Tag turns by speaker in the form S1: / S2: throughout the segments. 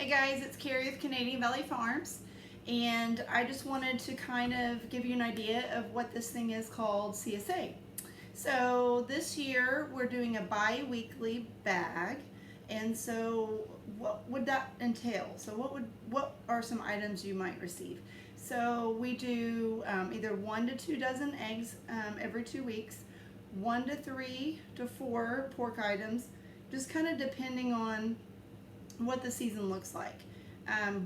S1: Hey guys, it's Carrie with Canadian Valley Farms, and I just wanted to kind of give you an idea of what this thing is called CSA. So this year we're doing a bi-weekly bag, and so what would that entail? So what are some items you might receive? So we do either 1 to 2 dozen eggs every 2 weeks, 1 to 3 to 4 pork items, just kind of depending on what the season looks like.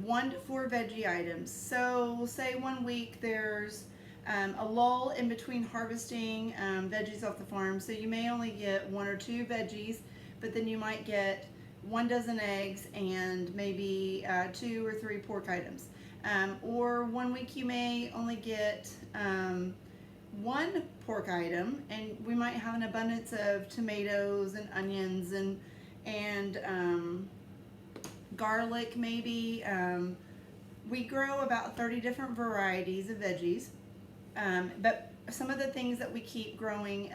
S1: 1 to 4 veggie items. So say 1 week there's a lull in between harvesting veggies off the farm, so you may only get 1 or 2 veggies, but then you might get 1 dozen eggs and maybe 2 or 3 pork items. Or 1 week you may only get 1 pork item, and we might have an abundance of tomatoes and onions and garlic maybe. We grow about 30 different varieties of veggies, but some of the things that we keep growing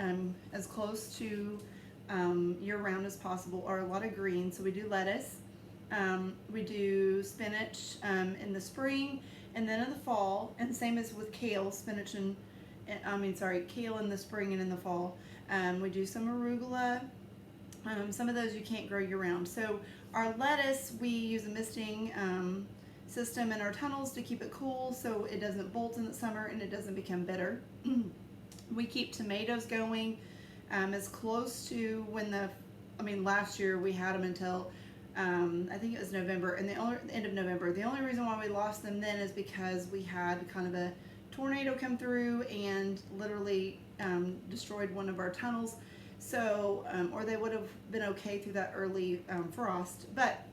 S1: as close to year-round as possible are a lot of greens. So we do lettuce, we do spinach in the spring, and then in the fall, and same as with kale, spinach and kale in the spring and in the fall. We do some arugula. Some of those you can't grow year-round. So our lettuce, we use a misting system in our tunnels to keep it cool so it doesn't bolt in the summer and it doesn't become bitter. We keep tomatoes going as close to last year we had them until I think it was November, and the end of November. The only reason why we lost them then is because we had kind of a tornado come through and literally destroyed one of our tunnels. So, or they would have been okay through that early frost. But,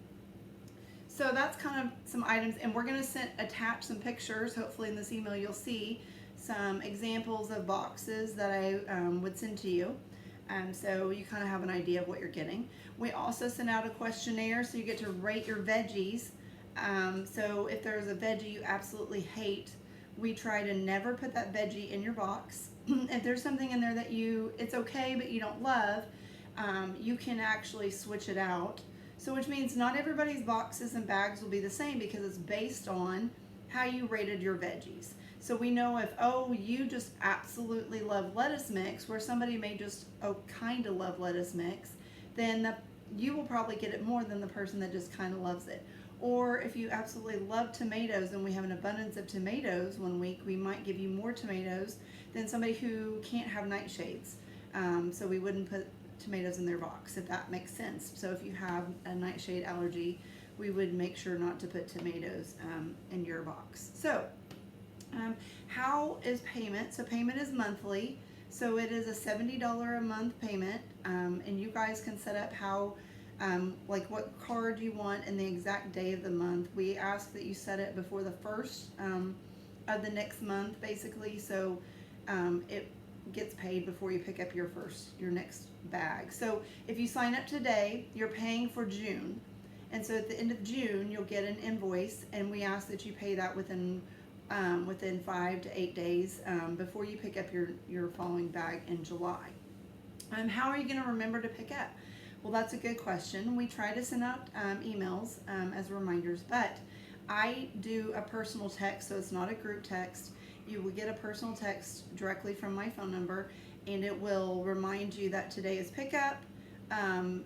S1: so that's kind of some items, and we're going to attach some pictures. Hopefully in this email you'll see some examples of boxes that I would send to you. So you kind of have an idea of what you're getting. We also send out a questionnaire so you get to rate your veggies. So if there's a veggie you absolutely hate, we try to never put that veggie in your box. If there's something in there that it's okay but you don't love, you can actually switch it out. So which means not everybody's boxes and bags will be the same because it's based on how you rated your veggies. So we know if, you just absolutely love lettuce mix, where somebody may just, kind of love lettuce mix, then you will probably get it more than the person that just kind of loves it. Or if you absolutely love tomatoes and we have an abundance of tomatoes 1 week, we might give you more tomatoes than somebody who can't have nightshades. So we wouldn't put tomatoes in their box, if that makes sense. So if you have a nightshade allergy, we would make sure not to put tomatoes in your box. So how is payment? So payment is monthly. So it is a $70 a month payment, and you guys can set up how like what card you want and the exact day of the month. We ask that you set it before the first of the next month, basically, so it gets paid before you pick up your next bag. So if you sign up today, you're paying for June, and so at the end of June you'll get an invoice, and we ask that you pay that within 5 to 8 days before you pick up your following bag in July. How are you going to remember to pick up? Well, that's a good question. We try to send out emails as reminders, but I do a personal text, so it's not a group text. You will get a personal text directly from my phone number, and it will remind you that today is pickup.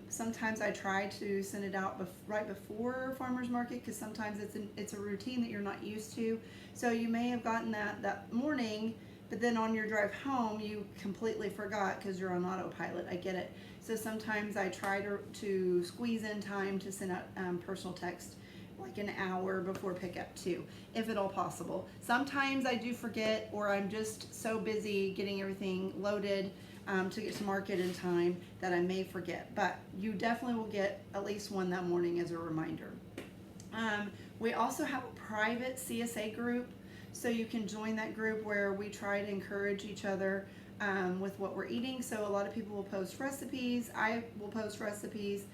S1: Sometimes I try to send it out right before farmer's market, because sometimes it's a routine that you're not used to. So you may have gotten that morning, but then on your drive home you completely forgot because you're on autopilot. I get it. So sometimes I try to squeeze in time to send out personal text like an hour before pickup too, if at all possible. Sometimes I do forget, or I'm just so busy getting everything loaded to get to market in time that I may forget. But you definitely will get at least one that morning as a reminder. We also have a private CSA group, so you can join that group where we try to encourage each other with what we're eating. So a lot of people will post recipes. I will post recipes.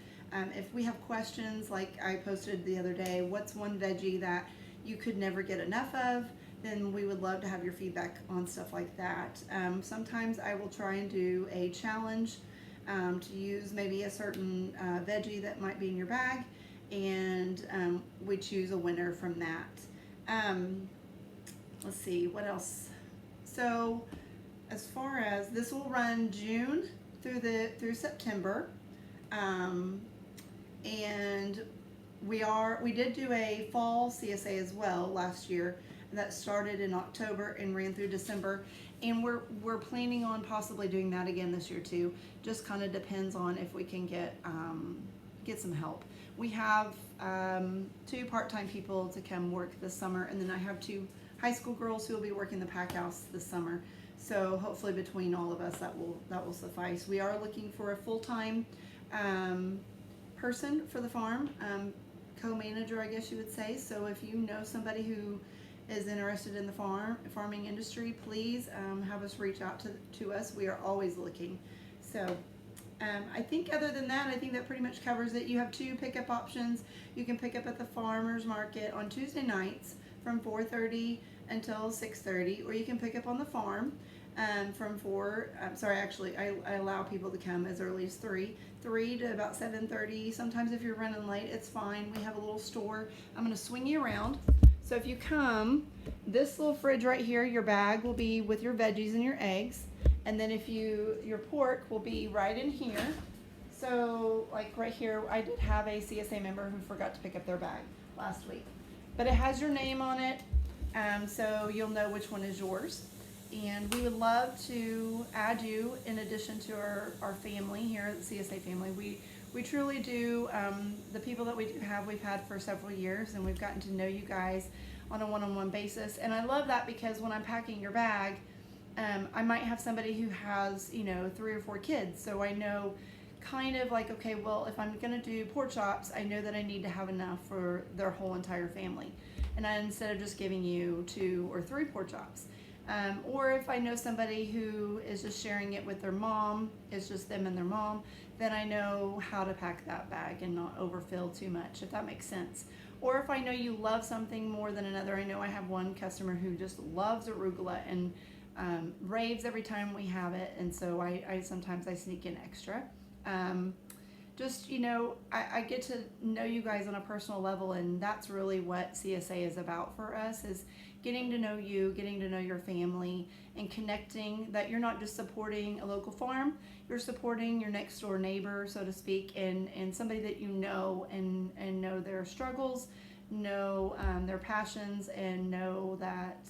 S1: If we have questions, like I posted the other day, what's one veggie that you could never get enough of, then we would love to have your feedback on stuff like that. Sometimes I will try and do a challenge to use maybe a certain veggie that might be in your bag, and we choose a winner from that. Let's see, what else? So as far as this will run June through September, and we did do a fall CSA as well last year that started in October and ran through December, and we're planning on possibly doing that again this year too. Just kind of depends on if we can get some help. We have 2 part-time people to come work this summer, and then I have 2 high school girls who will be working the pack house this summer. So hopefully between all of us that will suffice. We are looking for a full-time person for the farm, co-manager, I guess you would say. So if you know somebody who is interested in the farming industry, please have us reach out to us. We are always looking. So I think other than that, I think that pretty much covers it. You have 2 pickup options. You can pick up at the farmers market on Tuesday nights from 4:30 until 6:30, or you can pick up on the farm from 4. Actually, I allow people to come as early as 3 to about 7:30. Sometimes if you're running late, it's fine. We have a little store. I'm going to swing you around. So if you come, this little fridge right here, your bag will be with your veggies and your eggs. And then your pork will be right in here. So like right here, I did have a CSA member who forgot to pick up their bag last week. But it has your name on it, so you'll know which one is yours. And we would love to add you in addition to our family here at the CSA family. We truly do. The people that we do have, we've had for several years, and we've gotten to know you guys on a one-on-one basis. And I love that because when I'm packing your bag, I might have somebody who has 3 or 4 kids, so I know kind of like, okay, well, if I'm gonna do pork chops, I know that I need to have enough for their whole entire family, and instead of just giving you 2 or 3 pork chops. Or if I know somebody who is just sharing it with their mom, it's just them and their mom, then I know how to pack that bag and not overfill too much, if that makes sense. Or if I know you love something more than another, I know I have one customer who just loves arugula and raves every time we have it, and so I sometimes sneak in extra. I get to know you guys on a personal level, and that's really what CSA is about for us, is getting to know you, getting to know your family, and connecting that you're not just supporting a local farm, you're supporting your next door neighbor, so to speak, and somebody that you know and know their struggles, know their passions, and know that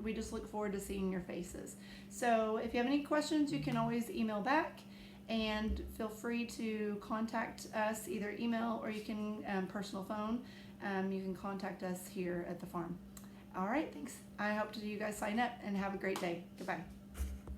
S1: we just look forward to seeing your faces. So if you have any questions, you can always email back, and feel free to contact us, either email or you can personal phone. You can contact us here at the farm. All right, thanks. I hope to you guys sign up and have a great day. Goodbye.